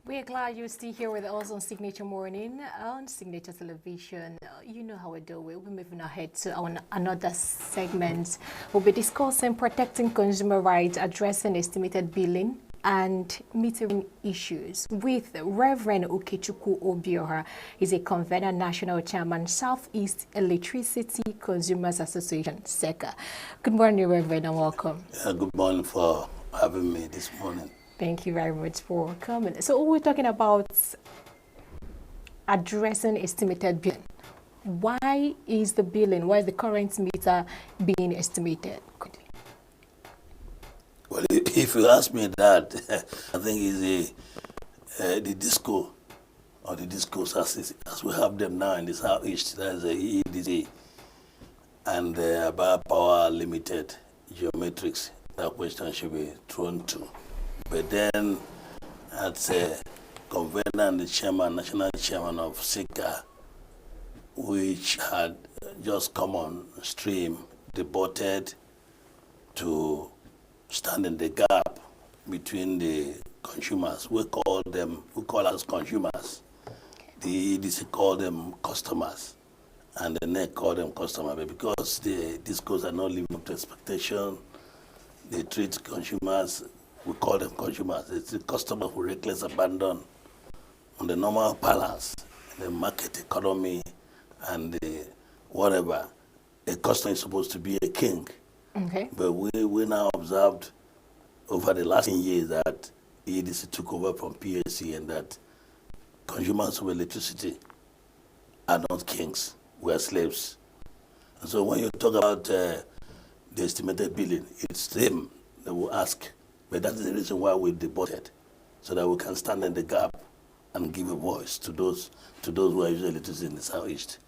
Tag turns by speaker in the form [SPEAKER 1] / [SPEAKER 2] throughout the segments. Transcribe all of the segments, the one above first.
[SPEAKER 1] We're glad you're still here with us on Signature Morning on Signature Television. You know how we do it. We're moving ahead to another segment. We'll be discussing protecting consumer rights, addressing estimated billing, and metering issues with Reverend Okechukwu Obiora. He's a convener, national chairman, Southeast Electricity Consumers Association, SECA. Good morning, Reverend, and welcome.
[SPEAKER 2] Good morning for having me this morning.
[SPEAKER 1] Thank you very much for coming. So we're talking about addressing estimated billing. Why is the current meter being estimated?
[SPEAKER 2] Well, if you ask me that, I think it's the disco or the discos as we have them now in the Southeast. That's the EEDC and the Aba Power Limited Geometrics. That question should be thrown to. But then, as a convener and the chairman, national chairman of SECA, which had just come on stream, devoted to stand in the gap between the consumers. We call us consumers. The EDC call them customers, and the NEC call them customers. But because the discos are not living up to expectation, they treat consumers. We call them consumers. It's the customer who reckless abandon on the normal balance, the market economy, and the whatever. A customer is supposed to be a king.
[SPEAKER 1] Okay.
[SPEAKER 2] But we now observed over the last 10 years that EDC took over from PSC and that consumers of electricity are not kings, we are slaves. And so when you talk about the estimated billing, it's them that will ask. But that is the reason why we devoted, so that we can stand in the gap and give a voice to those who are using electricity in the Southeast.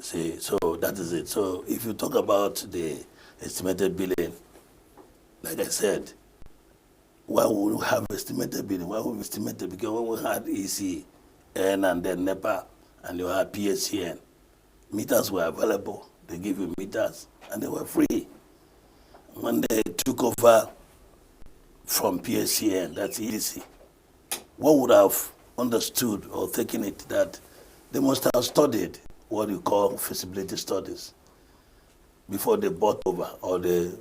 [SPEAKER 2] See, so that is it. So if you talk about the estimated billing, like I said, why would we have estimated billing? Why would we estimate it? Because when we had ECN and then NEPA and you had PSCN, meters were available. They give you meters and they were free. When they took over from PSCN, that's EDC, one would have understood or taken it that they must have studied what you call feasibility studies before they bought over or they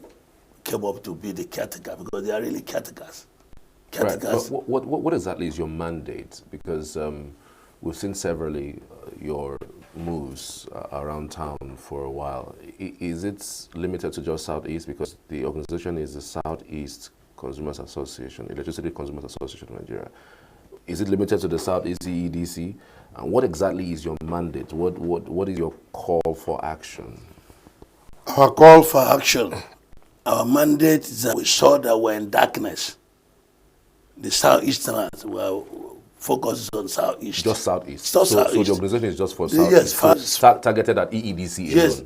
[SPEAKER 2] came up to be the caretaker, because they are really caretakers.
[SPEAKER 3] Right. But what exactly is your mandate? Because we've seen severally your moves around town for a while. Is it limited to just Southeast? Because the organization is the Southeast Consumers Association, Electricity Consumers Association of Nigeria. Is it limited to the Southeast EDC? And what exactly is your mandate? What is your call for action?
[SPEAKER 2] Our call for action, our mandate is that we saw that we're in darkness. The Southeasterners were focused on Southeast.
[SPEAKER 3] Just Southeast.
[SPEAKER 2] So the
[SPEAKER 3] organization is just for Southeast.
[SPEAKER 2] Yes,
[SPEAKER 3] targeted at EEDC alone.
[SPEAKER 2] Yes,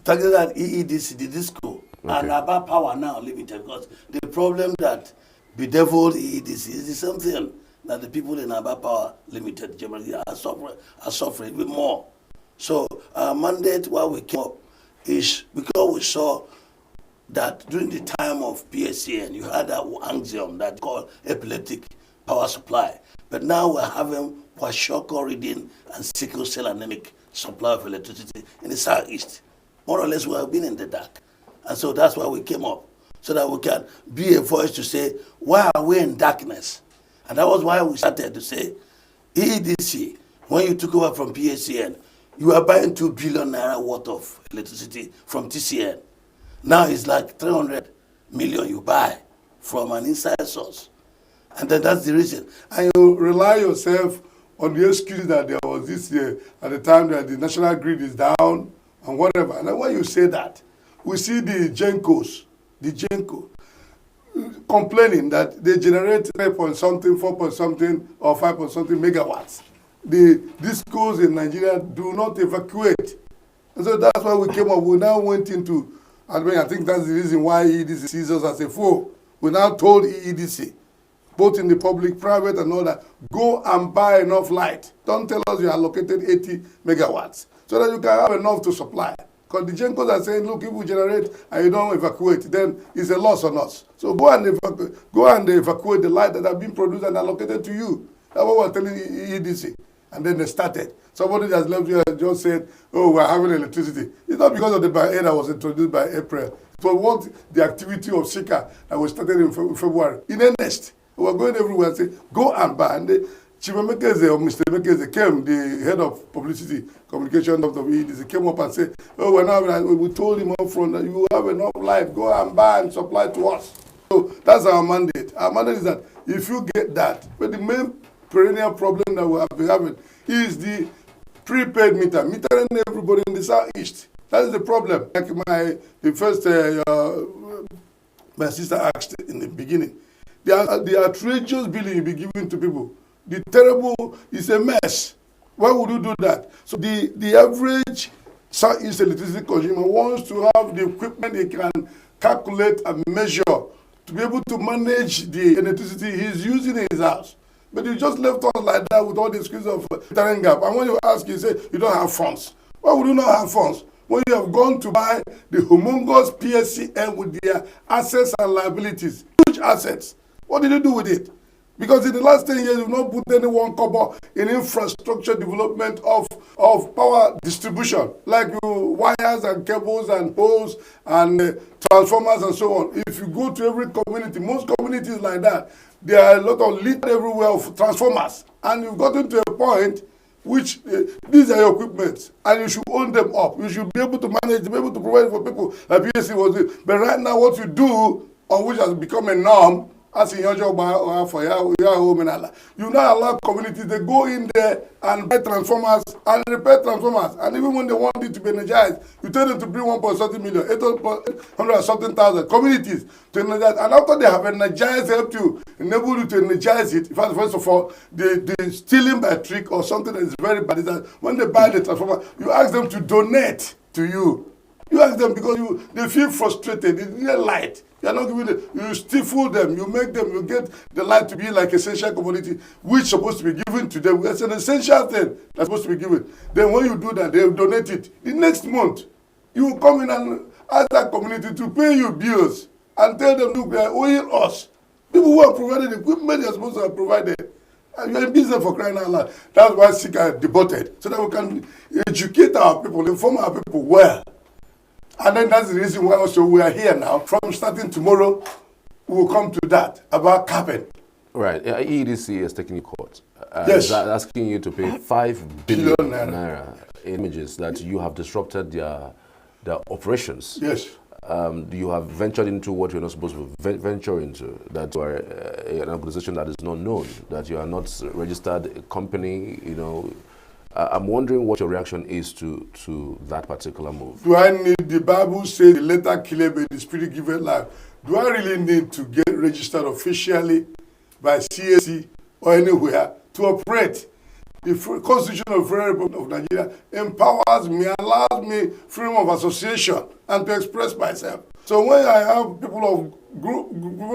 [SPEAKER 2] targeted at EEDC, the disco. Okay. And Aba Power now limited, because the problem that bedeviled EEDC is the same thing that the people in Aba Power Limited generally are suffering even more. So our mandate, why we came up, is because we saw that during the time of PSCN, you had that anxium that called epileptic power supply. But now we're having kwashiorkor reading and sickle cell anemic supply of electricity in the Southeast. More or less, we have been in the dark. And so that's why we came up, so that we can be a voice to say, why are we in darkness? And that was why we started to say, EEDC, when you took over from PSCN, you were buying 2 billion naira worth of electricity from TCN. Now it's like 300 million you buy from an inside source. And then that's the reason.
[SPEAKER 4] And you rely yourself on the excuse that there was this year at the time that the national grid is down and whatever. And then when you say that, we see the Genco, complaining that they generate 3 point something, 4 point something, or 5 point something megawatts. The discos in Nigeria do not evacuate. And so that's why we came up. We now went into, I think that's the reason why EEDC sees us as a foe. We now told EEDC, both in the public, private, and all that, go and buy enough light. Don't tell us you allocated 80 megawatts, so that you can have enough to supply. Because the Gencos are saying, look, if we generate and you don't evacuate, then it's a loss on us. So go and evacuate the light that have been produced and allocated to you. That's what we're telling EDC. And then they started. Somebody that's left here just said, oh, we're having electricity. It's not because of the BIA that was introduced by April. It was what the activity of Sika that was started in February. In earnest, we were going everywhere and saying, go and buy. And Chimamekeze or Mr. Mekeze came, the head of publicity communication of the EDC, came up and said, oh, we told him up front that you have enough life, go and buy and supply to us. So that's our mandate. Our mandate is that if you get that, but the main perennial problem that we have been having is the prepaid meter, metering everybody in the southeast. That is the problem. Like my sister asked in the beginning, the outrageous billing you be giving to people, the terrible is a mess. Why would you do that? So the average southeast electricity consumer wants to have the equipment he can calculate and measure to be able to manage the electricity he's using in his house. But you just left us like that with all the excuses of metering gap. And when you ask, you say you don't have funds. Why would you not have funds? When you have gone to buy the humongous PSCM with their assets and liabilities, huge assets, what did you do with it? Because in the last 10 years, you've not put any one copper in infrastructure development of power distribution, like wires and cables and poles and transformers and so on. If you go to every community, most communities like that, there are a lot of lit everywhere of transformers. And you've gotten to a point which these are your equipment and you should own them up. You should be able to manage, be able to provide for people like PSC was doing. But right now what you do, on which has become a norm, as in your job for your home and Allah, you now allow communities to go in there and buy transformers and repair transformers. And even when they want it to be energized, you tell them to bring 1.something million, 800 something thousand communities to energize. And after they have energized, help you, enable you to energize it. First of all, the stealing by trick or something that is very bad is that when they buy the transformer, you ask them to donate to you. You ask them because they feel frustrated, they need a light. You are not giving them, you stifle them, you make them, you get the light to be like essential commodity, which is supposed to be given to them. It's an essential thing that's supposed to be given. Then when you do that, they donate it. The next month, you will come in and ask that community to pay you bills and tell them, look, they are owing us. People who have provided equipment they are supposed to have provided. And you're in business for crying out loud. That's why Sika debated, so that we can educate our people, inform our people well. And then that's the reason why also we are here now. From starting tomorrow, we will come to that, about capping.
[SPEAKER 3] Right. EDC is taking you court.
[SPEAKER 4] Yes.
[SPEAKER 3] Asking you to pay 5 billion naira in images that you have disrupted their operations.
[SPEAKER 4] Yes.
[SPEAKER 3] You have ventured into what you're not supposed to venture into, that you are an organization that is not known, that you are not a registered company, you know. I'm wondering what your reaction is to that particular move. Do
[SPEAKER 4] I need, the Bible says, the letter killeth, the spirit giveth life. Do I really need to get registered officially by CAC or anywhere to operate? The Constitution of the Federal Republic of Nigeria empowers me, allows me freedom of association and to express myself. So when I have people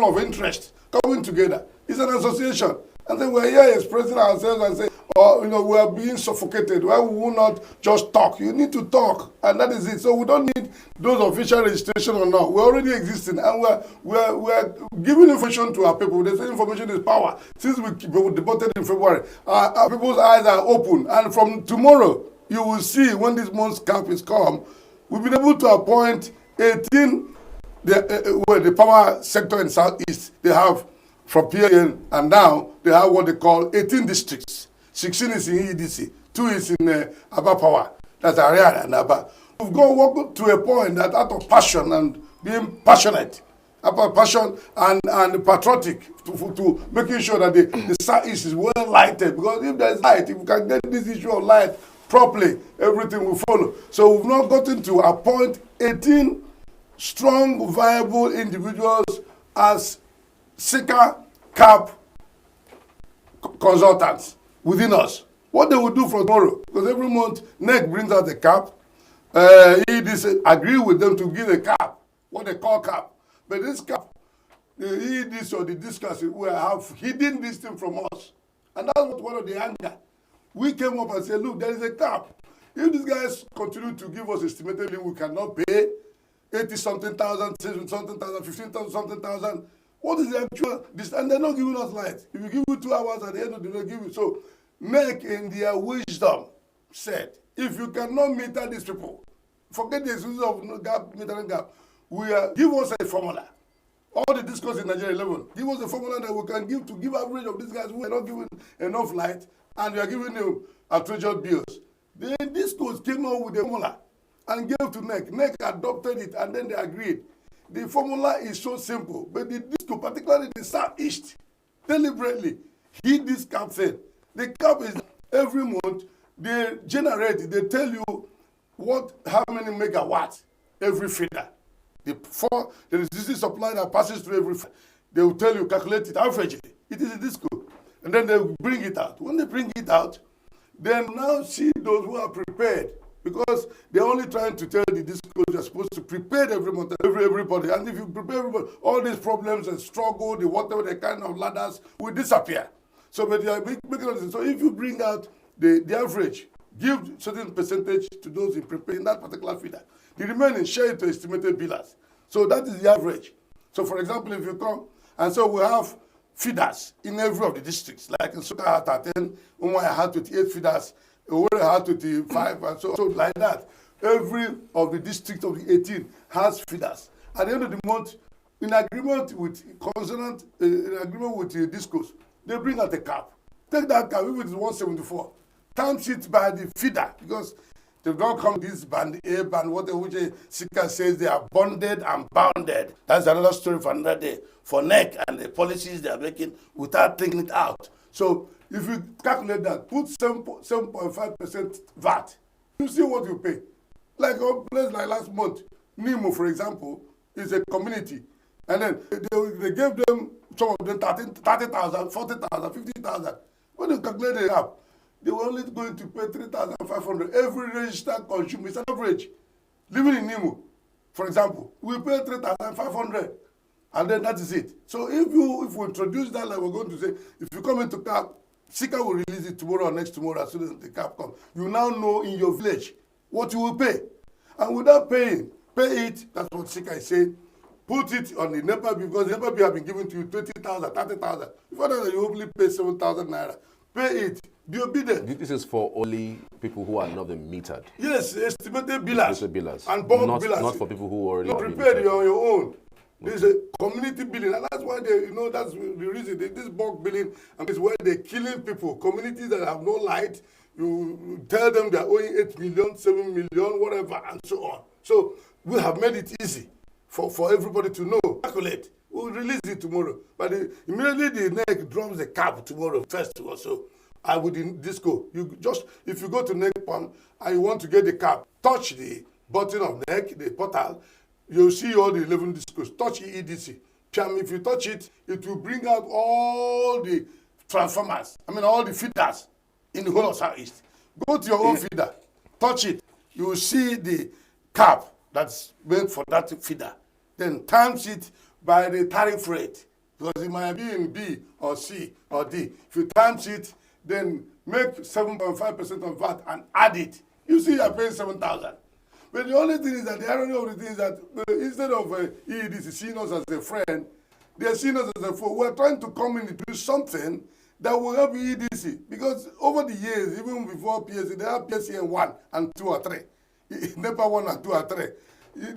[SPEAKER 4] of interest coming together, it's an association. And then we're here expressing ourselves and say, oh, you know, we are being suffocated. Why we will not just talk? You need to talk, and that is it. So we don't need those official registration or not. We're already existing, and we're giving information to our people. They say information is power. Since we debated in February, our people's eyes are open, and from tomorrow, you will see when this month's cap is come, we've been able to appoint 18, the power sector in Southeast, they have from PN, and now they have what they call 18 districts. 16 is in EDC, 2 is in Aba Power, that's Ariana and Aba. We've gone to a point that out of passion and being passionate, about passion and patriotic to making sure that the Southeast is well lighted. Because if there's light, if we can get this issue of light properly, everything will follow. So we've not gotten to appoint 18 strong, viable individuals as Sika CAP consultants within us. What they will do from tomorrow, because every month NEC brings out the cap, EDC agree with them to give a cap, what they call cap. But this cap, the EDC or the discuss will have hidden this thing from us. And that's what one of the anger. We came up and said, look, there is a cap. If these guys continue to give us estimated we cannot pay 80-something thousand, 60-something thousand, 15,000-something thousand, What is the actual this? And they're not giving us light. If you give you 2 hours at the end of the day, give you. So NEC in their wisdom said, if you cannot meter these people, forget the excuse of gap, metering gap. Give us a formula. All the discourse in Nigeria 11, give us a formula that we can give to give average of these guys who are not given enough light, and we are giving them outrageous bills. The discourse came out with a formula and gave to NEC. NEC adopted it, and then they agreed. The formula is so simple, but the disco, particularly the Southeast, deliberately hid this cap thing. The cap is every month they generate, they tell you how many megawatts every feeder. The electricity supply that passes through every feeder. They will tell you, calculate it, average it. It is a disco. And then they will bring it out. When they bring it out, then now see those who are prepared. Because they're only trying to tell the disco you're supposed to prepare every month, everybody. And if you prepare everybody, all these problems and struggle, whatever the kind of ladders will disappear. So, but they are making it. So if you bring out the average, give certain percentage to those in preparing that particular feeder. The remaining share it to estimated billers. So that is the average. So for example, if you come, and so we have feeders in every of the districts, like in Soka had 10, Umuahia had 28 feeders, Owerri had 25, and so like that. Every of the districts of the 18 has feeders. At the end of the month, in agreement with the discos, they bring out a cap. Take that cap, if it is 174, times it by the feeder, because they don't come this band, A band, whatever, which Sika says they are bonded and bounded. That's another story for another day. For NEC and the policies they are making without taking it out. So if you calculate that, put 7.5% VAT, you see what you pay. Like a place like last month, Nimo, for example, is a community. And then they gave them, some of them 30,000, 40,000, 50,000. When you calculate it up, they were only going to pay 3,500 every registered consumer. It's an average. Living in Nimo, for example, we pay 3,500, and then that is it. So if we introduce that, like we're going to say, if you come into cap, Sika will release it tomorrow or next tomorrow as soon as the cap comes. You now know in your village what you will pay. And without paying, pay it, that's what Sika is saying. Put it on the NEPA bill, because the NEPA bill have been given to you 20,000, 30,000. Before that, you only pay 7,000 naira. Pay it. Be obedient.
[SPEAKER 3] This is for only people who are not metered.
[SPEAKER 4] Yes, estimated billers.
[SPEAKER 3] Estimated billers.
[SPEAKER 4] And bulk billers.
[SPEAKER 3] Not for people who already
[SPEAKER 4] you prepare it on your own. There's a community billing, and that's why that's the reason this bulk billing is where they're killing people. Communities that have no light, you tell them they're owing 8 million, 7 million, whatever, and so on. So we have made it easy for everybody to know. Calculate. We'll release it tomorrow. But immediately the NEC drops the cap tomorrow, first or so. I would in disco. If you go to NEC Palm and you want to get the cap, touch the button of NEC, the portal, you'll see all the 11 discos. Touch EEDC. If you touch it, it will bring out all the transformers, all the feeders in the whole of Southeast. Go to your own feeder, touch it, you will see the cap that's meant for that feeder. Then times it by the tariff rate, because it might be in B or C or D. If you times it, then make 7.5% of VAT and add it. You see you're paying 7,000. But the only thing is that the irony of the thing is that instead of EEDC seeing us as a friend, they are seeing us as a foe. We're trying to come in and do something that will help EEDC. Because over the years, even before PSC, they have PSCN 1 and 2 or 3. NEPA 1 and 2 or 3.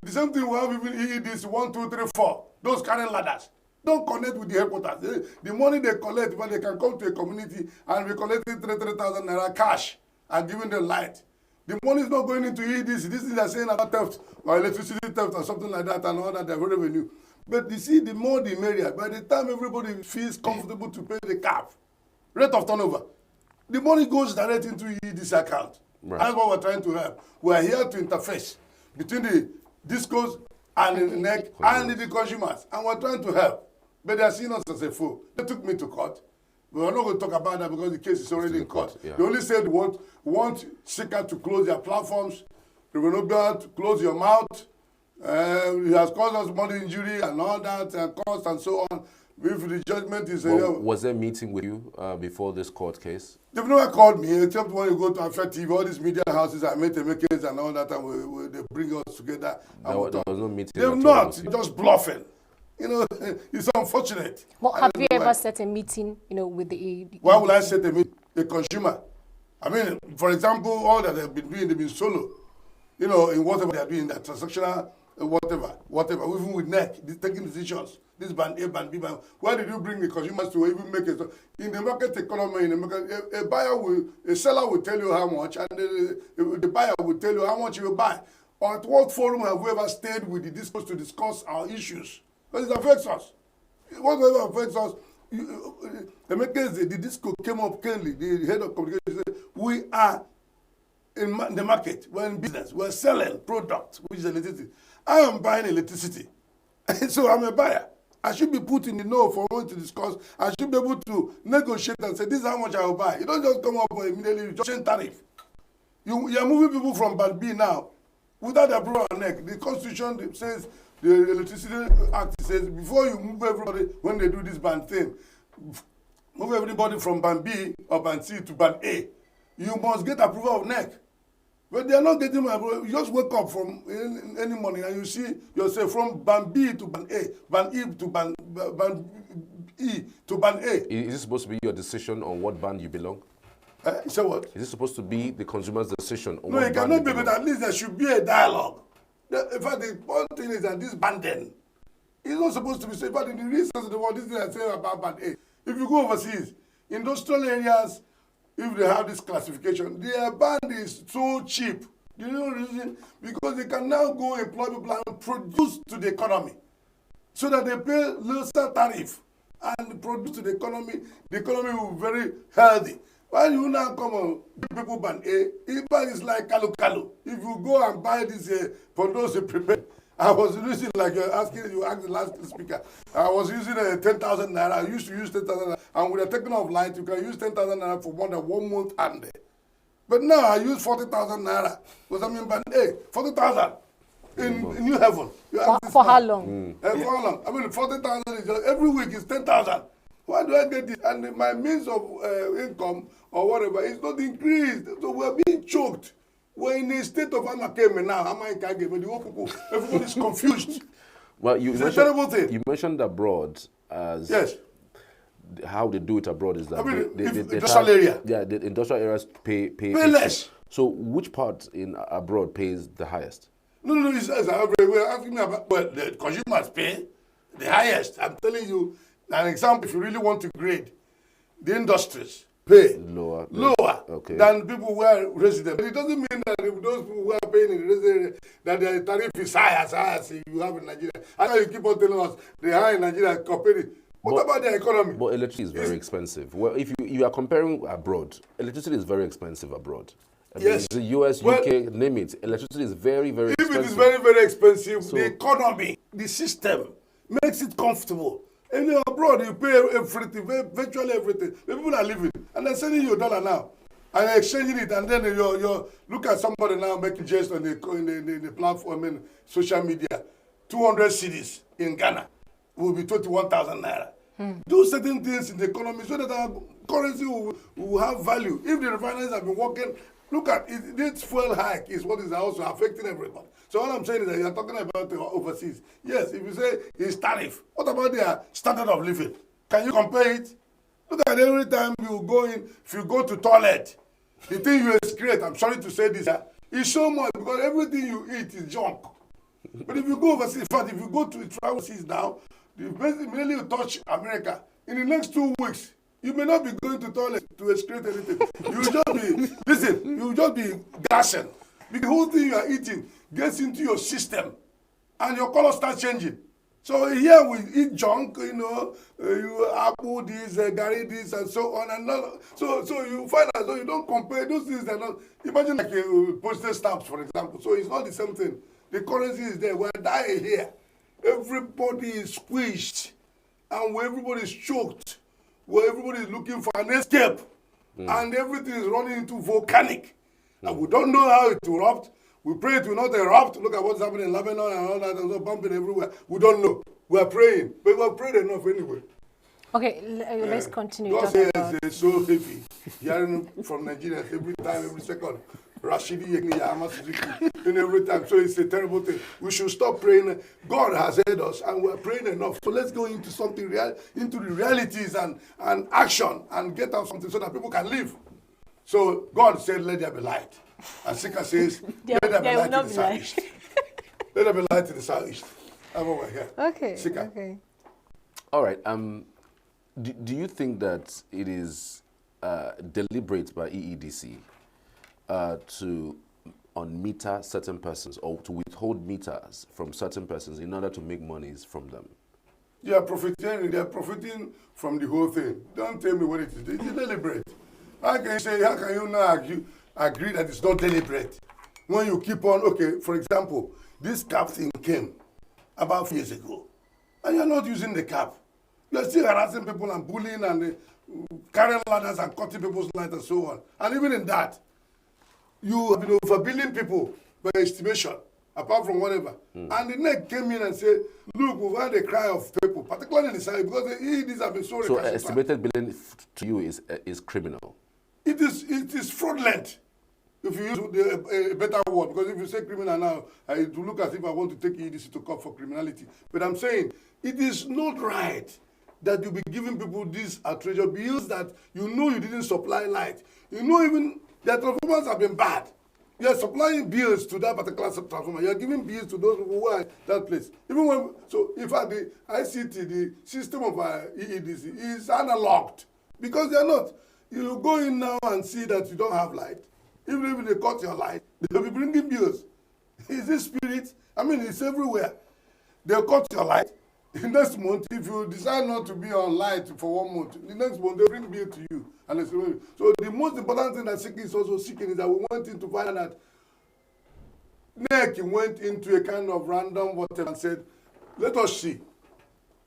[SPEAKER 4] The same thing we have even EEDC 1, 2, 3, 4. Those current ladders. Don't connect with the headquarters. The money they collect, but they can come to a community and be collecting 3,000 naira cash and giving them light. The money is not going into EEDC. This is they're saying about theft or electricity theft or something like that and all that, their revenue. But you see, the more the merrier. By the time everybody feels comfortable to pay the cap, rate of turnover, the money goes direct into EEDC account. Right. That's what we're trying to help. We're here to interface between the discos and the NEC and the consumers. And we're trying to help. But they are seeing us as a foe. They took me to court. We're not going to talk about that because the case is already in court. Yeah. They only said they want Sika to close their platforms. They will not be able to close your mouth. It has caused us money injury and all that, and cost and so on. If the judgment is...
[SPEAKER 3] was there a meeting with you before this court case?
[SPEAKER 4] They've never called me, except when you go to Afia TV, all these media houses, I met makers and all that, and they bring us together.
[SPEAKER 3] There was no meeting.
[SPEAKER 4] They're not, just bluffing. You know, it's unfortunate.
[SPEAKER 1] Well, have you ever set a meeting, with the...
[SPEAKER 4] Why would I set a consumer? I mean, for example, all that they've been solo. In whatever they are doing, that transactional, whatever, even with NEC, taking decisions, this band A, band B, band. Why did you bring the consumers to even make it? In the market economy, a seller will tell you how much, and the buyer will tell you how much you will buy. Or at what forum have we ever stayed with the discourse to discuss our issues? Because it affects us. Whatever affects us, the disco came up kindly, the head of communication said, we are in the market, we're in business, we're selling product, which is electricity. I am buying electricity. So I'm a buyer. I should be put in the know for us to discuss. I should be able to negotiate and say, this is how much I will buy. You don't just come up and immediately just change tariff. You are moving people from band B now without the approval of NEC. The Constitution says, the Electricity Act says, before you move everybody, when they do this band thing, move everybody from band B or band C to band A, you must get approval of NEC. But they are not getting my approval. You just wake up from any morning and you see yourself from band B to band A, band E to band E to band A.
[SPEAKER 3] Is this supposed to be your decision on what band you belong?
[SPEAKER 4] So what?
[SPEAKER 3] Is this supposed to be the consumer's decision on
[SPEAKER 4] No,
[SPEAKER 3] what
[SPEAKER 4] it
[SPEAKER 3] band
[SPEAKER 4] cannot be,
[SPEAKER 3] belong?
[SPEAKER 4] but at least there should be a dialogue. In fact, the one thing is that this banding is not supposed to be said. But in the research of the world, this is what I say about band A. If you go overseas, industrial areas, if they have this classification, their band is so cheap. Do you know the reason? Because they can now go employ people and produce to the economy. So that they pay lesser tariff and produce to the economy will be very healthy. Why you now come and give people band A? Band is like kalu. If you go and buy this Pondo's prepared, I was using like you asked the last speaker. I was using 10,000 naira. I used to use 10,000 naira, and with a techno of light, you can use 10,000 naira for more than 1 month and but now I use 40,000 naira because I mean band A 40,000 in New Heaven.
[SPEAKER 1] For how long?
[SPEAKER 4] For how long? I mean 40,000 is just, every week is 10,000. Why do I get this? And my means of income or whatever is not increased. So we're being choked. We're in a state of Amakeme now. But the whole people, everybody's confused.
[SPEAKER 3] Well,
[SPEAKER 4] it's a terrible thing.
[SPEAKER 3] You mentioned abroad as
[SPEAKER 4] yes.
[SPEAKER 3] How they do it abroad is that
[SPEAKER 4] I mean,
[SPEAKER 3] the
[SPEAKER 4] industrial area.
[SPEAKER 3] Yeah, the industrial areas pay
[SPEAKER 4] less.
[SPEAKER 3] So which part in abroad pays the highest?
[SPEAKER 4] No, it's we're asking me about the consumers pay the highest. I'm telling you an example. If you really want to grade, the industries pay
[SPEAKER 3] lower okay.
[SPEAKER 4] than people who are resident. But it doesn't mean that if those people who are paying in the resident area, that their tariff is high as you have in Nigeria. I know you keep on telling us the high in Nigeria compared. What about the economy?
[SPEAKER 3] But electricity is very expensive. Well, if you are comparing abroad, electricity is very expensive abroad. I mean,
[SPEAKER 4] yes.
[SPEAKER 3] The US, UK, name it. Electricity is very, very expensive.
[SPEAKER 4] If it is very, very expensive, so the economy, the system makes it comfortable. And abroad, you pay everything, virtually everything. The people are living. And they're sending you $1 now. And they're exchanging it. And then you look at somebody now making jest on the platform and social media. 200 cities in Ghana will be 21,000 naira. Do certain things in the economy so that our currency will have value. If the refineries have been working, look at it, this fuel hike is what is also affecting everybody. So all I'm saying is that you're talking about the overseas. Yes, if you say it's tariff, what about their standard of living? Can you compare it? Look at every time you go in, if you go to toilet, the thing you excrete, I'm sorry to say this, is so much because everything you eat is junk. But if you go overseas, in fact, if you go to travel overseas now, immediately you touch America, in the next 2 weeks, you may not be going to toilet to excrete anything. You will just be gassing. The whole thing you are eating gets into your system and your color starts changing. So here we eat junk, you apple this, gari this, and so on and on. So you find out, so you don't compare those things. That not, imagine like postage stamps, for example. So it's not the same thing. The currency is there. We're dying here. Everybody is squished, and where everybody is choked, where everybody is looking for an escape, and everything is running into volcanic. And we don't know how it will erupt. We pray it will not erupt. Look at what's happening in Lebanon and all that, and so bumping everywhere. We don't know. We are praying, but we are prayed enough anyway.
[SPEAKER 1] Okay, let's continue.
[SPEAKER 4] God says it's so heavy. Hearing from Nigeria every time, every second. Rashidi Yekini Suzuki in every time. So it's a terrible thing. We should stop praying. God has heard us and we're praying enough. So let's go into something real, into the realities and action and get out something so that people can live. So God said, let there be light. And Sika says, let there be light in the southeast. Let there be light in the southeast. I'm over here.
[SPEAKER 1] Okay.
[SPEAKER 4] Sika.
[SPEAKER 1] Okay.
[SPEAKER 3] All right. Do you think that it is deliberate by EEDC to unmeter certain persons or to withhold meters from certain persons in order to make monies from them?
[SPEAKER 4] They are profiting from the whole thing. Don't tell me what it is. It's deliberate. How can you not agree that it's not deliberate? When you keep on, okay, for example, this cap thing came about 4 years ago, and you're not using the cap. You're still harassing people and bullying and carrying ladders and cutting people's lights and so on. And even in that, you have been overbilling people by estimation, apart from whatever. And the NEC came in and said, look, we've had a cry of people, particularly in the South, because these have been so
[SPEAKER 3] estimated billing to you is criminal?
[SPEAKER 4] It is fraudulent, if you use a better word, because if you say criminal now, it will look as if I want to take EDC to court for criminality. But I'm saying it is not right that you be giving people these outrageous bills that you know you didn't supply light. You know even their transformers have been bad. You are supplying bills to that particular transformer. You are giving bills to those people who are in that place. Even when, so in fact the ICT, the system of EEDC is analoged because they are not. You go in now and see that you don't have light. Even if they cut your light, they'll be bringing bills. Is this spirit? I mean, it's everywhere. They'll cut your light. The next month, if you decide not to be on light for 1 month, the next month they'll bring bill to you. And so the most important thing that seeking is also seeking is that we want him to find out NEC went into a kind of random whatever and said, let us see.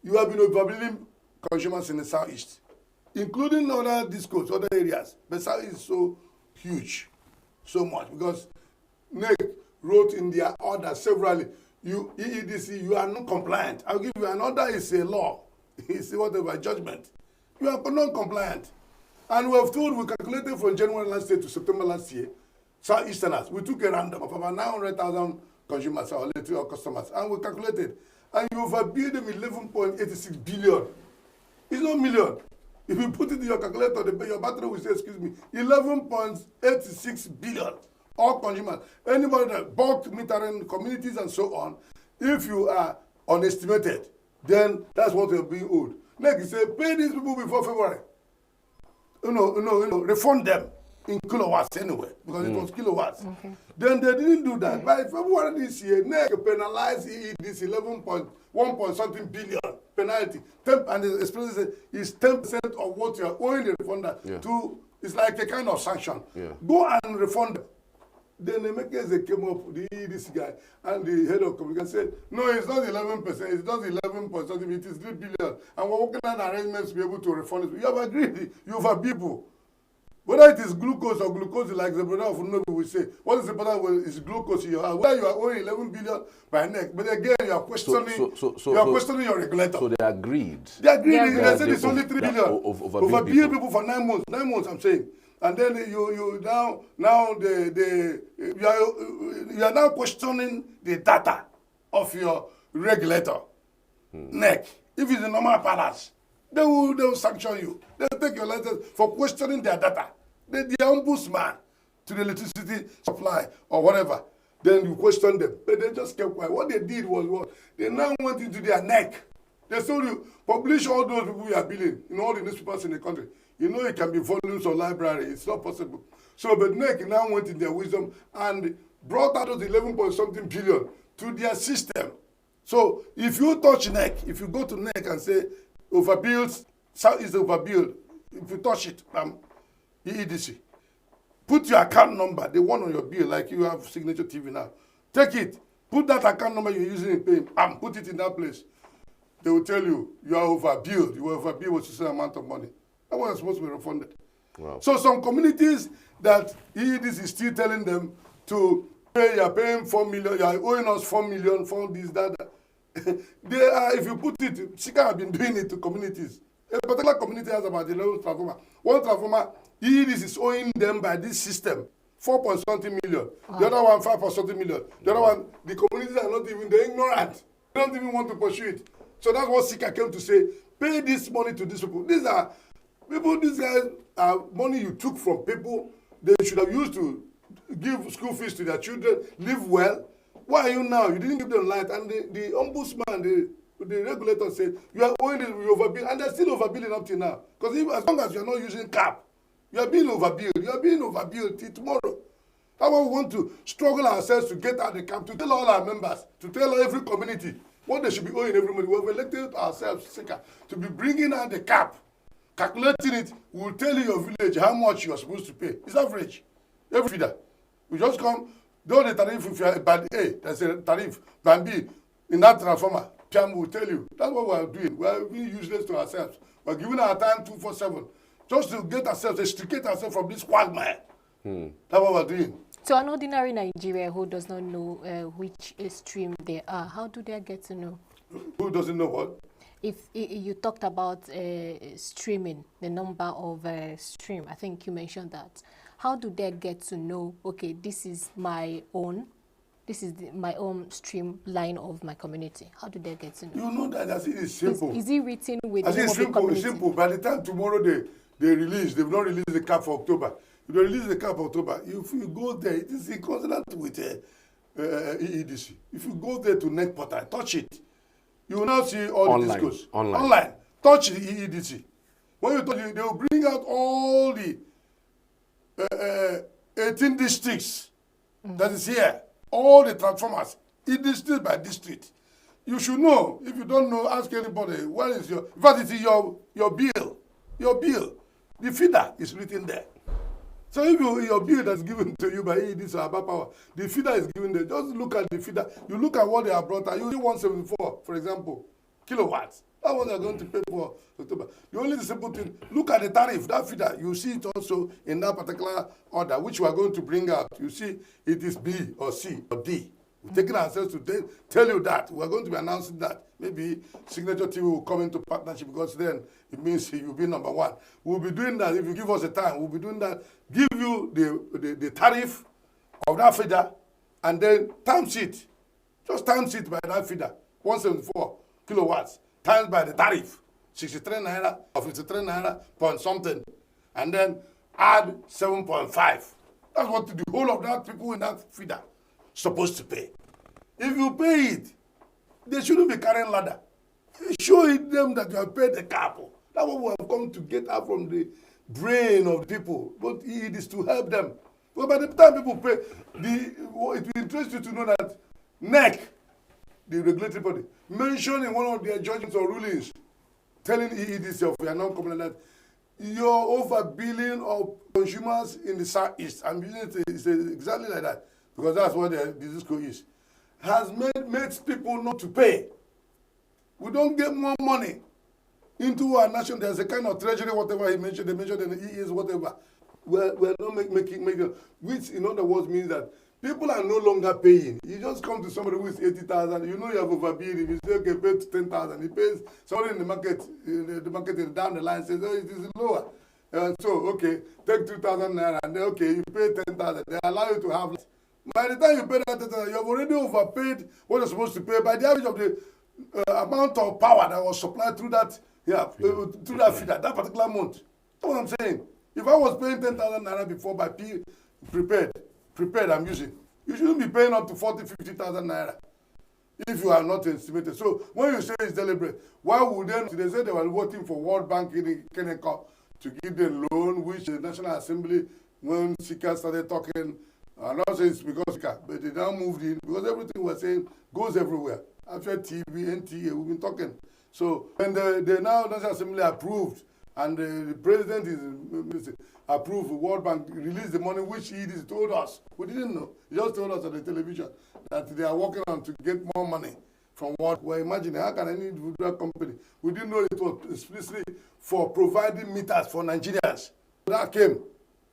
[SPEAKER 4] You have been overbilling consumers in the Southeast, including other discos, other areas. But Southeast is so huge, so much, because NEC wrote in their order severally, you, EEDC, you are not compliant. I'll give you an order, is a law. It's whatever, judgment. You are not compliant. And we have told, we calculated from January last year to September last year, Southeasterners, we took a random of about 900,000 consumers or customers, and we calculated, and you overbilled them 11.86 billion. It's not million. If you put it in your calculator, your battery will say, excuse me, 11.86 billion. All consumers, anybody that bulk metering communities and so on, if you are unestimated, then that's what you're being owed. Like you say, pay these people before February. Refund them in kilowatts anyway, because it was kilowatts. Okay. Then they didn't do that. By February this year, NEC penalized this 11.1 something billion penalty. And the expenses is 10% of what you are owing the refunder to. It's like a kind of sanction. Yeah. Go and refund them. Then the makers they came up, this guy and the head of communication said, no, it's not 11%, it's just 11 point something, it is 3 billion. And we're working on arrangements to be able to refund it. You have agreed, you have people. Whether it is glucose or glucose, like the brother of Nobu will say, what is important is glucose in your house. Whether you are owing 11 billion by NEC, but again, you are questioning, questioning your regulator.
[SPEAKER 3] So they agreed.
[SPEAKER 4] They agreed, they said it's only 3 billion. Overbill people for 9 months. 9 months, I'm saying. And then you are now questioning the data of your regulator, NEC. If it's a normal palace, they will sanction you. They will take your license for questioning their data. They're the ombudsman to the electricity supply or whatever. Then you question them. But they just kept quiet. What they did was what? They now went into their NEC. They told you, publish all those people you are billing in all the newspapers in the country. You know it can be volumes or library. It's not possible. So, but NEC now went in their wisdom and brought out those 11 point something billion to their system. So, if you touch NEC, if you go to NEC and say, overbilled, South is overbilled, if you touch it, EEDC, put your account number, the one on your bill, like you have Signature TV now. Take it, put that account number you're using in paying, and put it in that place. They will tell you, you are overbilled. You were overbilled with a certain amount of money. That was supposed to be refunded. Wow. So some communities that EEDC is still telling them to pay, you're paying 4 million, you're owing us 4 million for this, that. They are, if you put it, Sika have been doing it to communities. A particular community has about 11 transformers. One transformer, EEDC is owing them by this system 4 point something million. The other one 5 point something million. The other one, the communities are not even, they're ignorant. They don't even want to pursue it. So that's what Sika came to say. Pay this money to these people. These are people, these guys are money you took from people they should have used to give school fees to their children, live well. Why are you now? You didn't give them light. And the ombudsman, the regulator said, you are owing this, we overbill. And they're still overbilling up till now. Because as long as you're not using cap, you are being overbilled. You are being overbilled till tomorrow. That's why we want to struggle ourselves to get out the cap, to tell all our members, to tell every community what they should be owing every month. We've elected ourselves, Sika, to be bringing out the cap, calculating it. We'll tell you your village how much you are supposed to pay. It's average. Every feeder. We just come, though the tariff, if you are band A, there's a tariff, band B, in that transformer, Piam will tell you. That's what we are doing. We are being useless to ourselves. We are giving our time 247 just to get ourselves, extricate ourselves from this quagmire. That's what we are doing.
[SPEAKER 1] So an ordinary Nigerian who does not know which stream they are, how do they get to know?
[SPEAKER 4] Who doesn't know what?
[SPEAKER 1] If you talked about streaming, the number of stream, I think you mentioned that. How do they get to know, okay, this is my own, my own stream line of my community? How do they get to know?
[SPEAKER 4] You know that as it is simple.
[SPEAKER 1] Is it written with
[SPEAKER 4] As
[SPEAKER 1] the name
[SPEAKER 4] it's
[SPEAKER 1] of the
[SPEAKER 4] simple,
[SPEAKER 1] community?
[SPEAKER 4] it's simple. By the time tomorrow they release, they've not released the cap for October. If they release the cap for October, if you go there, it is in consonant with EEDC. If you go there to Net Portal, touch it, you will now see all the discos. Online. Touch the EEDC. When you touch it, they will bring out all the 18 districts that is here. All the transformers, district by district. You should know. If you don't know, ask anybody. What is your? In fact, it's your bill. Your bill. The feeder is written there. So if your bill that's given to you by EEDC or Aba Power, the feeder is given there. Just look at the feeder. You look at what they have brought out. You see 174, for example, kilowatts. That's what they're going to pay for October. The only simple thing, look at the tariff, that feeder. You see it also in that particular order, which we are going to bring out. You see it is B or C or D. We're taking ourselves to tell you that. We're going to be announcing that. Maybe Signature TV will come into partnership because then it means you'll be number one. We'll be doing that. If you give us a time, we'll be doing that. Give you the tariff of that feeder and then times it. Just times it by that feeder. 174 kilowatts times by the tariff. 63 naira or 53 naira point something. And then add 7.5. That's what the whole of that people in that feeder supposed to pay. If you pay it, they shouldn't be carrying ladder. Show them that you have paid the cap. That's what we have come to get out from the brain of the people. But it is to help them. But by the time people pay, it will interest you to know that NEC, the regulatory body, mentioned in one of their judgments or rulings, telling EEDC of your non-compliant that your overbilling of consumers in the Southeast, I'm using it exactly like that, because that's what the disco is, has made people not to pay. We don't get more money into our nation. There's a kind of treasury, whatever he mentioned, they mentioned in the EEs, whatever. We're not making, which in other words means that people are no longer paying. You just come to somebody who is 80,000, you know you have overbilled him, you say, okay, pay 10,000. He pays, somebody in the market is down the line says, oh, it is lower. So, okay, take 2,000 naira, and then, okay, you pay 10,000. They allow you to have. By the time you pay that 10,000, you have already overpaid what you're supposed to pay by the average of the amount of power that was supplied through that, through that feeder, that particular month. That's what I'm saying. If I was paying 10,000 naira before by prepared I'm using, you shouldn't be paying up to 40,000, 50,000 naira if you are not estimated. So when you say it's deliberate, why would they say they were voting for World Bank in Kenneco to give them loan, which the National Assembly, when Sika started talking, I'm not saying it's because Sika, but they now moved in, because everything we're saying goes everywhere. After TV, NTA, we've been talking. So when the now National Assembly approved, and the president is approved, World Bank released the money, which he told us. We didn't know. He just told us on the television that they are working on to get more money from what we're imagining. How can any individual company? We didn't know it was especially for providing meters for Nigerians. That came.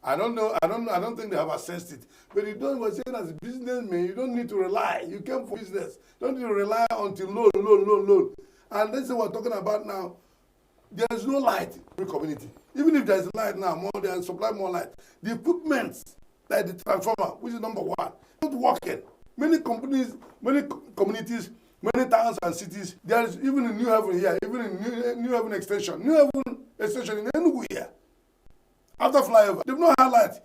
[SPEAKER 4] I don't know. I don't think they have assessed it. But you don't. We're saying as a businessman, you don't need to rely. You came for business. Don't need to rely until loan. And that's what we're talking about now. There is no light in the community. Even if there is light now, they supply more light. The equipment like the transformer, which is number one, not working. Many companies, many communities, many towns and cities, there is even in New Haven here, even in New Haven extension in Enugu here. After flyover, they've not highlighted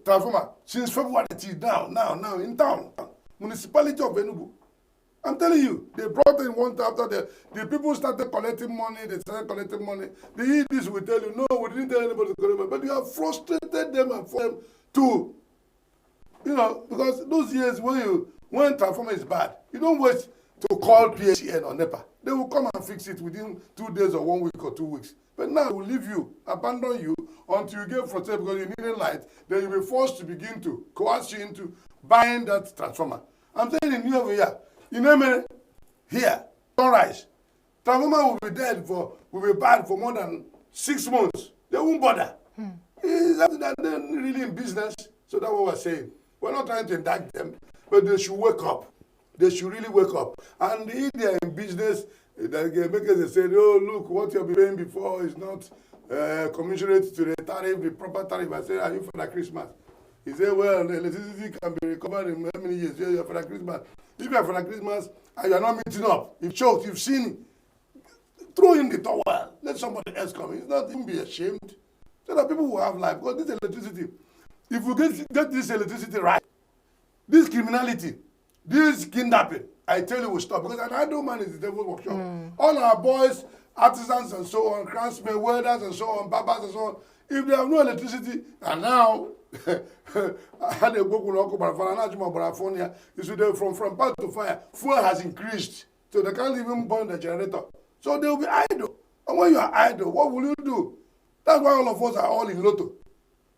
[SPEAKER 4] transformer since February till now in town. Municipality of Enugu. I'm telling you, they brought in one after the people started collecting money, The EDs will tell you, no, we didn't tell anybody to collect money, but you have frustrated them and for them to, because those years when transformer is bad, you don't wait to call PHN or NEPA. They will come and fix it within 2 days or 1 week or 2 weeks. But now they will leave you, abandon you until you get frustrated because you need a light. Then you'll be forced to begin to coerce you into buying that transformer. I'm saying in New York here, in Emirates, here, Sunrise, transformer will be bad for more than 6 months. They won't bother. They're really in business. So that's what we're saying. We're not trying to indict them, but they should wake up. They should really wake up. And if they're in business, they say, oh, look, what you've been paying before is not commensurate to the tariff, the proper tariff. I say, are you for the Christmas? He said, well, the electricity can be recovered in how many years? You're for the Christmas. If you're for the Christmas and you're not meeting up, you've choked, you've seen, throw in the towel. Let somebody else come. It's not even be ashamed. So that people will have life. Because this electricity, if we get this electricity right, this criminality, this kidnapping, I tell you, will stop. Because an idle man is the devil's workshop. All our boys, artisans and so on, craftsmen, welders and so on, barbers and so on, if they have no electricity, and now, from part to fire, fuel has increased. So they can't even burn the generator. So they will be idle. And when you are idle, what will you do? That's why all of us are all in Lotto.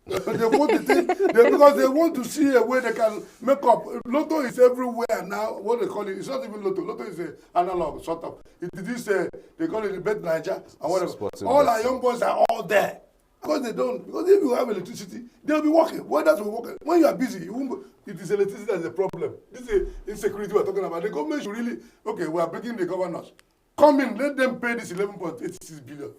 [SPEAKER 4] They want to think, because they want to see a way they can make up. Lotto is everywhere now. What they call it, it's not even Lotto. Lotto is an analog, sort of. It is they call it the Bet Niger and whatever. All our young boys are all there. Because they don't. Because if you have electricity, they'll be working. Weathers will work. When you are busy, it is electricity that's the problem. This is insecurity we're talking about. The government should really, okay, we are breaking the governors. Come in, let them pay this 11.86 billion.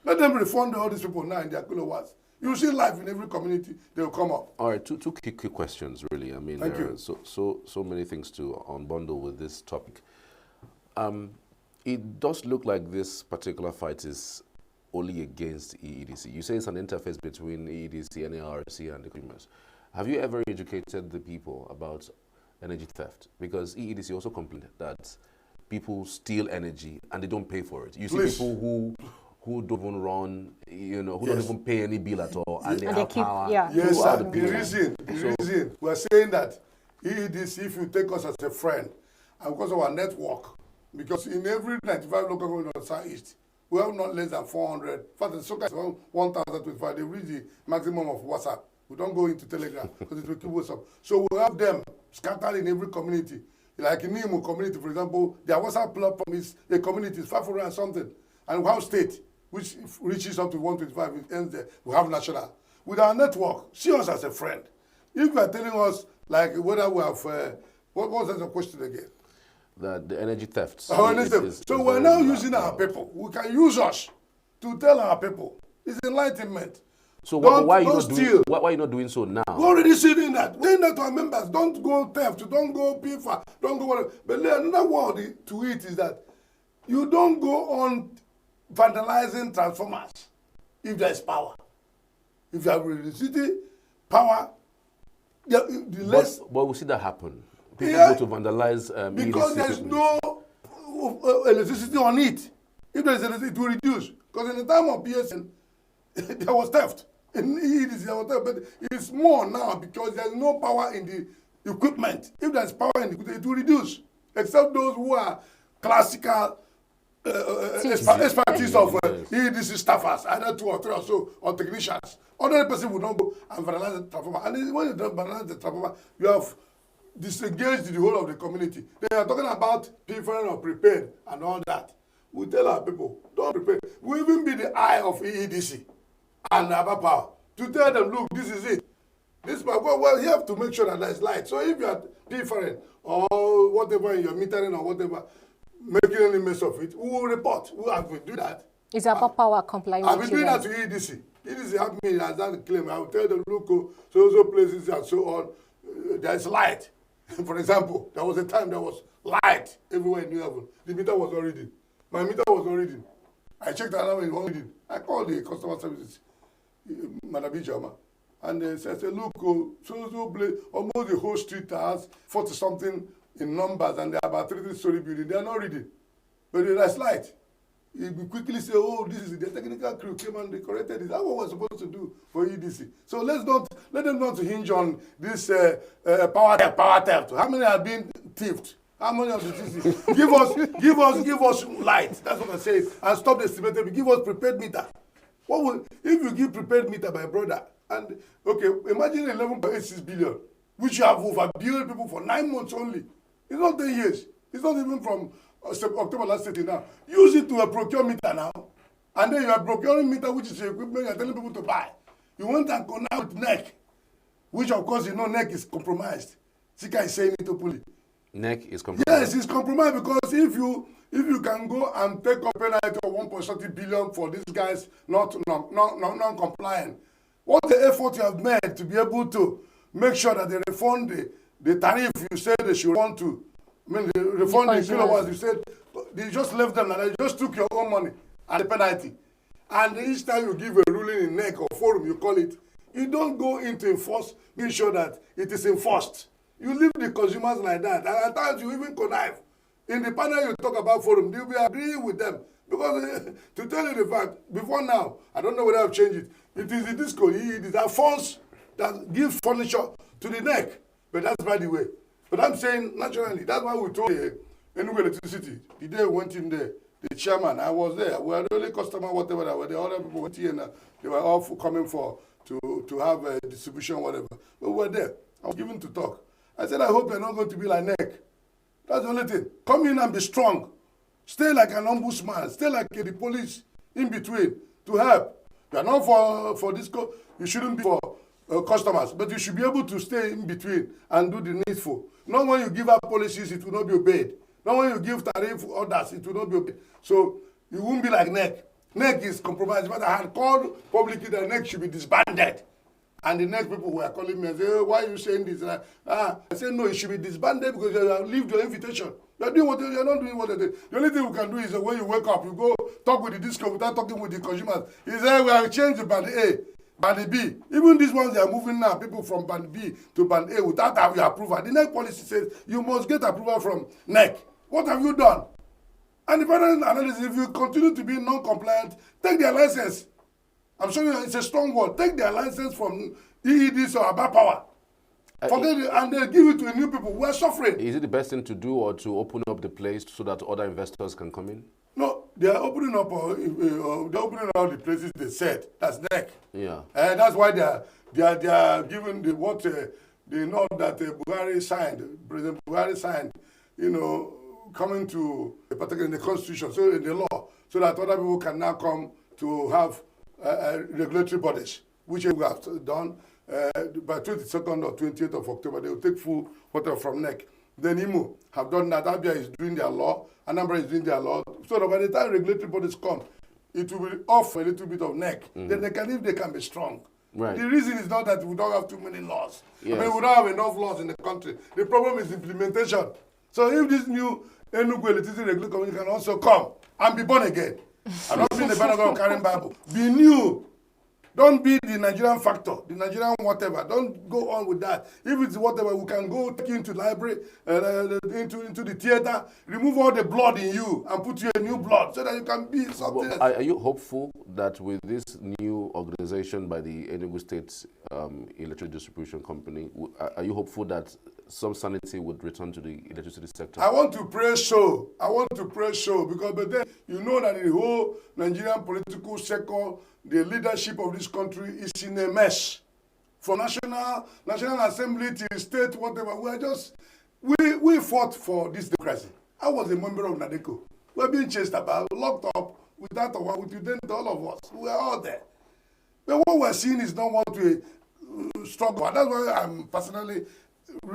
[SPEAKER 4] Let them refund all these people now in their kilowatts. You see life in every community, they will come up.
[SPEAKER 3] All right, two quick questions, really. I mean,
[SPEAKER 4] Thank
[SPEAKER 3] there
[SPEAKER 4] you.
[SPEAKER 3] are so many things to unbundle with this topic. It does look like this particular fight is only against EEDC. You say it's an interface between EEDC, NARC, and the consumers. Have you ever educated the people about energy theft? Because EEDC also complained that people steal energy and they don't pay for it. You see people who don't even run, who don't even pay any bill at all, and they have power.
[SPEAKER 4] Yes, sir. The reason we are saying that EEDC, if you take us as a friend, and because of our network, because in every 95 local government on Southeast, we have not less than 400. In fact, the SOCA is 1,025. They reach the maximum of WhatsApp. We don't go into Telegram because it will keep us up. So we have them scattered in every community. Like in Nimo community, for example, their WhatsApp platform is a community, 500 and something. And we have state, which reaches up to 125, it ends there. We have national. With our network, see us as a friend. If you are telling us, like, whether we have, what was the question again?
[SPEAKER 3] The energy theft.
[SPEAKER 4] So we're now using our people. We can use us to tell our people. It's enlightenment.
[SPEAKER 3] So why are you not doing so now?
[SPEAKER 4] We're already saying that. We're saying that to our members. Don't go theft. Don't go PFA. Don't go whatever. But another word to it is that you don't go on vandalizing transformers if there is power. If you have electricity, power, the less...
[SPEAKER 3] But we see that happen. People go to vandalize
[SPEAKER 4] because there's no electricity on it. If there's electricity, it will reduce. Because in the time of PSN, there was theft. In EEDC, there was theft. But it's more now because there's no power in the equipment. If there's power in the equipment, it will reduce. Except those who are classical expertise of EEDC staffers, either 2 or 3 or so, or technicians. Other person will not go and vandalize the transformer. And when you don't vandalize the transformer, you have disengaged the whole of the community. They are talking about different or prepared and all that. We tell our people, don't prepare. We even be the eye of EEDC and our power to tell them, look, this is it. This well, you have to make sure that there's light. So if you are different or whatever in your metering or whatever, making any mess of it, we will report. We do that.
[SPEAKER 1] It's about power complying
[SPEAKER 4] I've
[SPEAKER 1] with
[SPEAKER 4] been
[SPEAKER 1] you
[SPEAKER 4] doing that to EDC. EDC helped me as that claim. I will tell the local so places and so on. There's light. For example, there was a time there was light everywhere in New Haven. The meter was not reading. My meter was not reading. I checked alarm and it wasn't reading. I called the customer services, Madam Bijama, and they said, look, almost the whole street has 40 something in numbers, and they're about 3-story building. They are not reading. But there's light. You quickly say, oh, this is the technical crew came and they corrected it. That's what we're supposed to do for EDC. So let them not hinge on this power theft. How many have been thieved? How many of the things? give us light. That's what I say. And stop the estimated. Give us prepaid meter. If you give prepaid meter, my brother, and okay, imagine 11.86 billion, which you have overbilled people for 9 months only. It's not 10 years. It's not even from October last year now. Use it to a procure meter now. And then you are procuring meter, which is the equipment you are telling people to buy. You want to connect with NEC, which of course you know NEC is compromised. Sika is saying it openly.
[SPEAKER 3] NEC is compromised? Yes,
[SPEAKER 4] it's compromised because if you can go and take a penalty of 1.30 billion for these guys not non-compliant, what the effort you have made to be able to make sure that they refund the tariff you said they should refund to, I mean, they refund the kilowatts you said, they just left them and they just took your own money and the penalty. And each time you give a ruling in NEC or forum, you call it, you don't go into enforce, make sure that it is enforced. You leave the consumers like that. And at times you even connive. In the panel you talk about forum, you'll be agreeing with them. Because to tell you the fact, before now, I don't know whether I've changed it. It is the disco, it is our funds that give furniture to the NEC. But that's by the way. But I'm saying, naturally, that's why we told Enugu Electricity, the day we went in there, the chairman, I was there. We were the only customer, whatever, that were the other people went here and they were all coming to have a distribution, whatever. But we were there. I was given to talk. I said, I hope you're not going to be like NEC. That's the only thing. Come in and be strong. Stay like an ombudsman. Stay like the police in between to help. You are not for this. You shouldn't be for customers, but you should be able to stay in between and do the needful. Not when you give out policies, it will not be obeyed. Not when you give tariff orders, it will not be obeyed. So you won't be like NEC. NEC is compromised. But I had called publicly that NEC should be disbanded. And the NEC people were calling me and saying, why are you saying this? I said, no, it should be disbanded because you have leaved your invitation. You're not doing what they did. The only thing we can do is that when you wake up, you go talk with the disco without talking with the consumers. He said, we have changed the band A, band B. Even these ones they are moving now, people from band B to band A without having approval. The NEC policy says you must get approval from NEC. What have you done? And the final analysis, if you continue to be non-compliant, take their license. I'm showing you it's a strong word. Take their license from EEDs or Aba Power. Forget it, and they give it to new people. We're suffering.
[SPEAKER 3] Is it the best thing to do or to open up the place so that other investors can come in?
[SPEAKER 4] No, they are opening up. They're opening all the places they said. That's NEC.
[SPEAKER 3] Yeah.
[SPEAKER 4] And that's why they are giving the what they know that Buhari signed. President Buhari signed. Coming to a particular in the constitution, so in the law, so that other people can now come to have regulatory bodies, which we have done by 22nd or 28th of October. They will take full water from NEC. Then IMO have done that. Abia is doing their law. Anambra is doing their law. So that by the time regulatory bodies come, it will be off a little bit of NEC. Then they can be strong.
[SPEAKER 3] Right.
[SPEAKER 4] The reason is not that we don't have too many laws.
[SPEAKER 3] Yes.
[SPEAKER 4] I mean, we don't have enough laws in the country. The problem is implementation. So if this new Enugu Electricity Regulatory Commission can also come and be born again. I'm not being the banner of carrying Bible. Be new. Don't be the Nigerian factor, the Nigerian whatever. Don't go on with that. If it's whatever, we can go take you into the library, into the theater, remove all the blood in you and put you a new blood so that you can be something else.
[SPEAKER 3] Are you hopeful that with this new organization by the Enugu State Electric Distribution Company, are you hopeful that some sanity would return to the electricity sector?
[SPEAKER 4] I want to pray so. Because but then you know that the whole Nigerian political sector, the leadership of this country is in a mess. From National Assembly to state, whatever, we fought for this democracy. I was a member of NADECO. We were being chased about, locked up, without a one, with all of us. We were all there. But what we're seeing is not what we struggle. And that's why I'm personally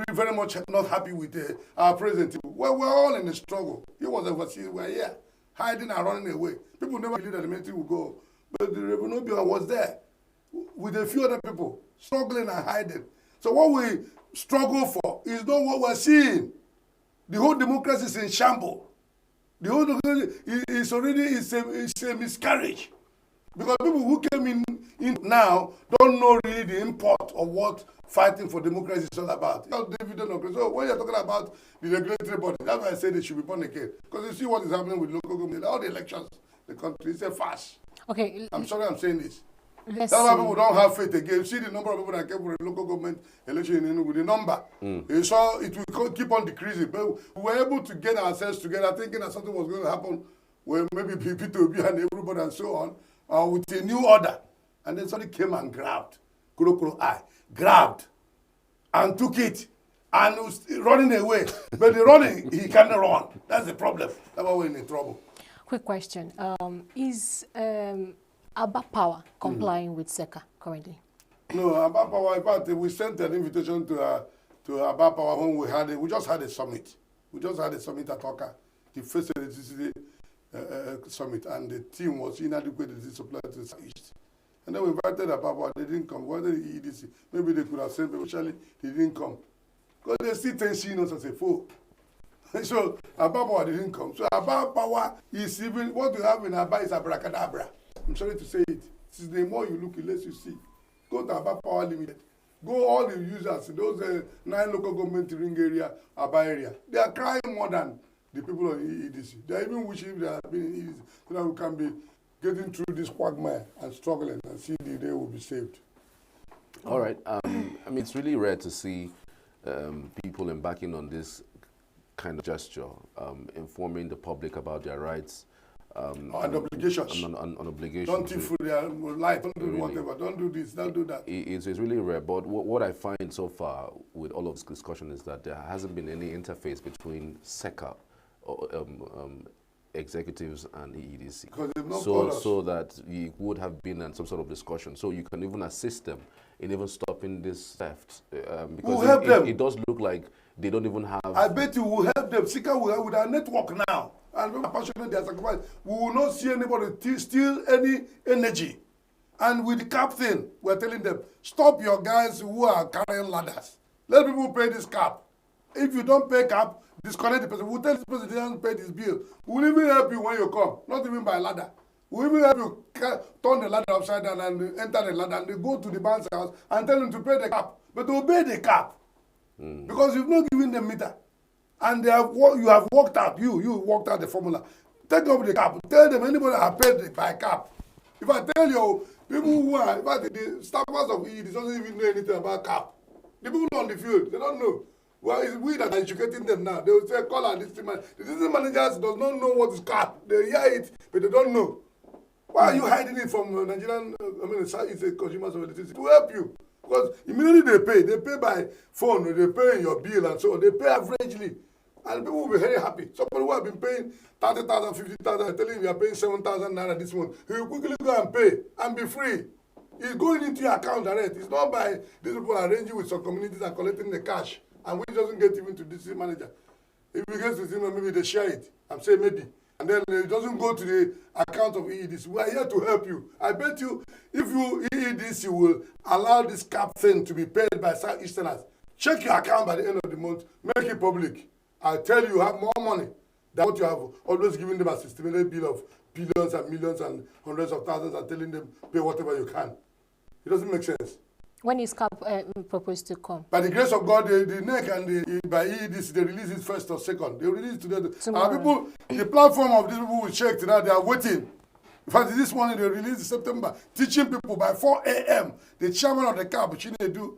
[SPEAKER 4] very much not happy with our president. We're all in a struggle. He was overseas, we're here. hiding and running away. People never believed that the military would go. But the revenue bureau was there with a few other people struggling and hiding. So what we struggle for is not what we're seeing. The whole democracy is in shambles. The whole democracy is already a miscarriage. Because people who came in now don't know really the import of what fighting for democracy is all about. So when you're talking about the regulatory body, that's why I say they should be born again. Because you see what is happening with local government, all the elections, the country, it's a farce.
[SPEAKER 1] Okay.
[SPEAKER 4] I'm sorry I'm saying this.
[SPEAKER 1] That's
[SPEAKER 4] why people don't have faith again. You see the number of people that came for the local government election in with the number. You saw it will keep on decreasing. But we were able to get ourselves together thinking that something was going to happen where maybe Peter Obi and everybody and so on, with a new order. And then somebody came and grabbed, grabbed and took it and was running away. But the running, he cannot run. That's the problem. That's why we're in trouble.
[SPEAKER 1] Quick question. Is Abba Power complying with SECA currently? No,
[SPEAKER 4] Abba Power, in fact, we sent an invitation to Abba Power when we had it. We just had a summit. We just had a summit at Oka, the first electricity summit, and the team was inadequate to supply to the East. And then we invited Abba Power, they didn't come. We wanted the EDC. Maybe they could have sent people, actually, they didn't come. Because they still think us as a foe. So Abba Power didn't come. So Abba Power is even, what you have in Abba is abracadabra. I'm sorry to say it. This is the more you look, the less you see. Go to Abba Power Limited. Go all the users, those 9 local government ring area, Abba area. They are crying more than the people of EDC. They are even wishing they have been in EDC so that we can be getting through this quagmire and struggling and see the day will be saved.
[SPEAKER 3] All right. I mean, it's really rare to see people embarking on this kind of gesture, informing the public about their rights.
[SPEAKER 4] And obligations.
[SPEAKER 3] On obligations.
[SPEAKER 4] Don't thief for their life, don't do really, whatever, don't do this, don't do that.
[SPEAKER 3] It's really rare, but what I find so far with all of this discussion is that there hasn't been any interface between SECA, executives and the EDC. So that you would have been some sort of discussion, so you can even assist them in even stopping this theft. Because it does look like they don't even have...
[SPEAKER 4] I bet you will help them. SECA will help with our network now. And we're passionate their sacrifice. We will not see anybody steal any energy. And with the cap thing, we're telling them, stop your guys who are carrying ladders. Let people pay this cap. If you don't pay cap, disconnect the person. We'll tell this person he doesn't pay this bill. We'll even help you when you come, not even by ladder. We'll even help you turn the ladder upside down and enter the ladder and they go to the man's house and tell him to pay the cap. But obey the cap. Because you've not given them meter. And they have, you have worked out, you worked out the formula. Take up the cap. Tell them anybody that paid by cap. If I tell you, people who are, in fact, the staffers of ED doesn't even know anything about cap. The people on the field, they don't know. Well, it's we that are educating them now. They will say, call our district manager. The district managers does not know what is cap. They hear it, but they don't know. Why are you hiding it from Nigerian, it's a consumer of electricity to help you? Because immediately they pay by phone, they pay your bill and so on, they pay averagely. And people will be very happy. Somebody who have been paying 30,000, 50,000, telling you are paying 7,000 naira this month, he will quickly go and pay and be free. It's going into your account direct. It's not by these people arranging with some communities and collecting the cash, and which doesn't get even to the district manager. If it gets to him, maybe they share it. I'm saying maybe. And then it doesn't go to the account of EEDC. We are here to help you. I bet you, if you EEDC will allow this cap thing to be paid by Southeasterners, check your account by the end of the month, make it public. I tell you, you have more money than what you have always given them as estimated bill of billions and millions and hundreds of thousands and telling them pay whatever you can. It doesn't make sense.
[SPEAKER 1] When is CAP proposed to come?
[SPEAKER 4] By the grace of God, the NEC and by EEDC, they release it first or second. They release it today.
[SPEAKER 1] Tomorrow.
[SPEAKER 4] Our people, the platform of these people we checked now, they are waiting. In fact, this morning they released in September, teaching people by 4 a.m. The chairman of the CAP, Chinedu,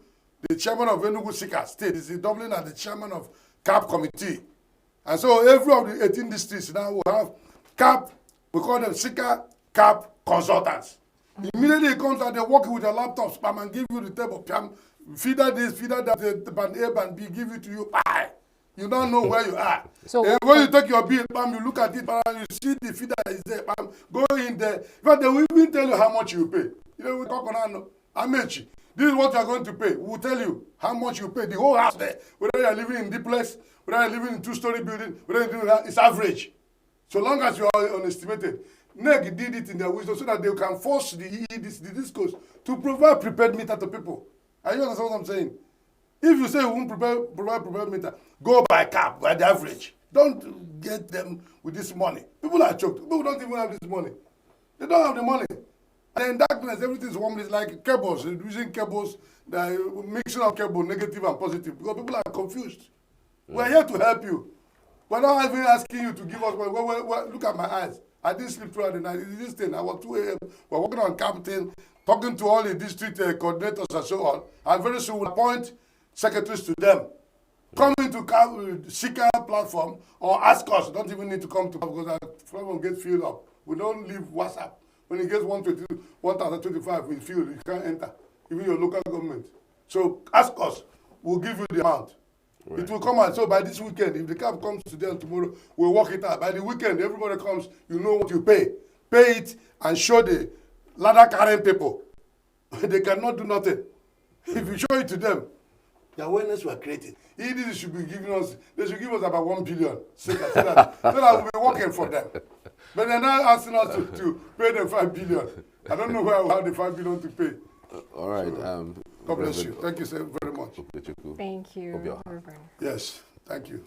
[SPEAKER 4] the chairman of Enugu Sika State, is Dublin and the chairman of CAP committee. And so every of the 18 districts now will have CAP, we call them Sika CAP consultants. Immediately it comes out, they work with a laptop spam and give you the table, feeder this, feeder that, the band A, band B, give it to you, bye. You don't know where you are. So when you take your bill, bam, you look at it, and you see the feeder that is there, bam, go in there. In fact, they will even tell you how much you pay. You know, we talk on Amechi. This is what you are going to pay. We will tell you how much you pay. The whole house there, whether you are living in duplex, whether you are living in two-story building, whether you do that, it's average. So long as you are unestimated. NEC did it in their wisdom so that they can force the discos to provide prepared meter to people. Are you understand what I'm saying? If you say you won't provide prepared meter, go by cap, by the average. Don't get them with this money. People are choked. People don't even have this money. They don't have the money. And in darkness, everything is warm. It's like cables, using cables, the mixing of cable, negative and positive, because people are confused. We're here to help you. We're not even asking you to give us money. Look at my eyes. I didn't sleep throughout the night. It's this thing. I was 2 a.m. We're working on campaign, talking to all the district coordinators and so on. And very soon we'll appoint secretaries to them. Come into Sika platform or ask us. Don't even need to come to because our platform gets filled up. We don't leave WhatsApp. When it gets 1,025, we feel you can't enter, even your local government. So ask us. We'll give you the amount. Right. It will come out. So by this weekend, if the cap comes today and tomorrow, we'll work it out. By the weekend, everybody comes, you know what you pay. Pay it and show the ladder carrying people. They cannot do nothing. If you show it to them, the awareness we are creating. EDC should be giving us, they should give us about 1 billion so that we'll be working for them. But they're not asking us to pay them 5 billion. I don't know where we have the 5 billion to pay.
[SPEAKER 3] All right.
[SPEAKER 4] So, God bless you. Thank you so very much.
[SPEAKER 1] Thank you.
[SPEAKER 4] Yes, thank you.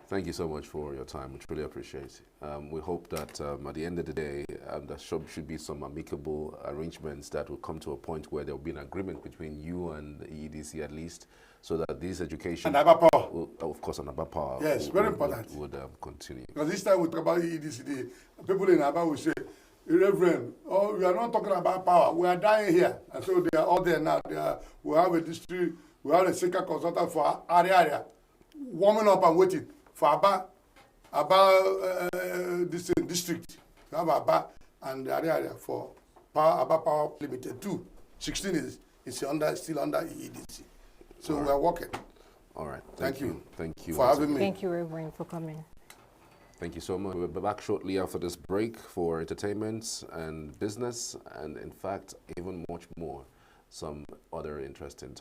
[SPEAKER 3] Thank you so much for your time. We truly appreciate it. We hope that at the end of the day, there should be some amicable arrangements that will come to a point where there will be an agreement between you and the EDC at least, so that this education...
[SPEAKER 4] And Aba Power.
[SPEAKER 3] Of course, and Aba Power.
[SPEAKER 4] Yes, very important.
[SPEAKER 3] Would continue.
[SPEAKER 4] Because this time we talk about EDC, the people in Aba will say, Reverend, oh, we are not talking about power. We are dying here. And so they are all there now. We have a district, we have a Sika consultant for area, warming up and waiting for this district. We have Aba and the area for Aba Power Limited too. 16 is still under EDC. So we are working.
[SPEAKER 3] All right.
[SPEAKER 4] Thank you.
[SPEAKER 3] Thank you
[SPEAKER 4] for having me.
[SPEAKER 1] Thank you, Reverend, for coming.
[SPEAKER 3] Thank you so much. We'll be back shortly after this break for entertainment and business, and in fact, even much more, some other interesting